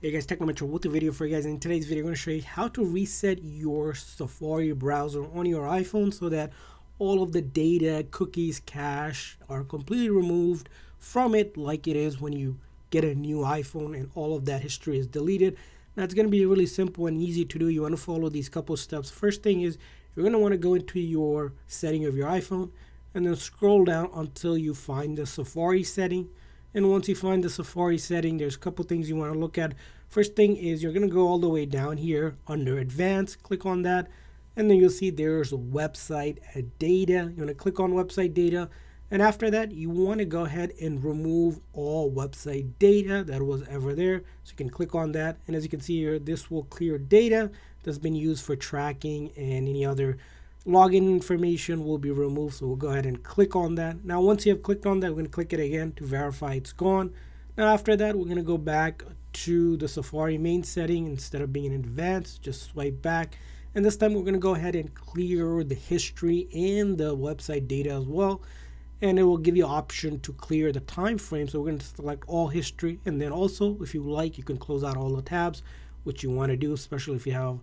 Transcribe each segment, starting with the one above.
Hey guys, Technometro with a video for you guys. In today's video, I'm going to show you how to reset your Safari browser on your iPhone so that all of the data, cookies, cache are completely removed from it like it is when you get a new iPhone and all of that history is deleted. Now it's going to be really simple and easy to do. You want to follow these couple steps. First thing is you're going to want to go into your setting of your iPhone and then scroll down until you find the Safari setting. And once you find the Safari setting, there's a couple things you want to look at. First thing is you're going to go all the way down here under Advanced, click on that, and then you'll see there's website data. You want to click on website data, and after that, you want to go ahead and remove all website data that was ever there. So you can click on that, and as you can see here, this will clear data that's been used for tracking, and any other login information will be removed. So we'll go ahead and click on that. Now once you have clicked on that, we're going to click it again to verify it's gone. Now after that, we're going to go back to the Safari main setting. Instead of being in advanced, just swipe back, and this time we're going to go ahead and clear the history and the website data as well, and it will give you option to clear the time frame. So we're going to select all history, and then also if you like, you can close out all the tabs which you want to do, especially if you have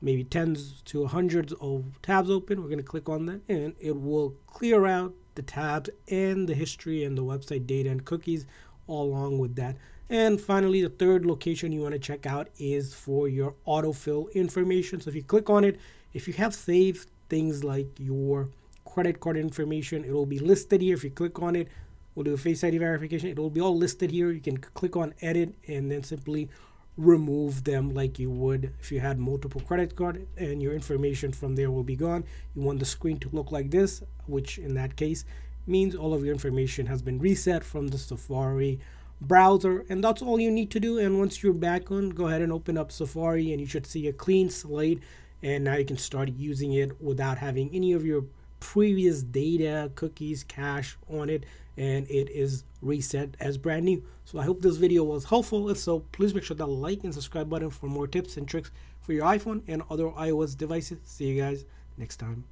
maybe tens to hundreds of tabs open. We're going to click on that and it will clear out the tabs and the history and the website data and cookies all along with that. And finally, the third location you want to check out is for your autofill information. So if you click on it, if you have saved things like your credit card information, it will be listed here. If you click on it, we'll do a Face ID verification. It will be all listed here. You can click on edit and then simply remove them like you would if you had multiple credit card, and your information from there will be gone. You want the screen to look like this, which in that case means all of your information has been reset from the Safari browser, and that's all you need to do. And once you're back on, go ahead and open up Safari and you should see a clean slate, and now you can start using it without having any of your previous data, cookies, cache on it, and it is reset as brand new. So I hope this video was helpful. If so, please make sure to like and subscribe button for more tips and tricks for your iPhone and other iOS devices. See you guys next time.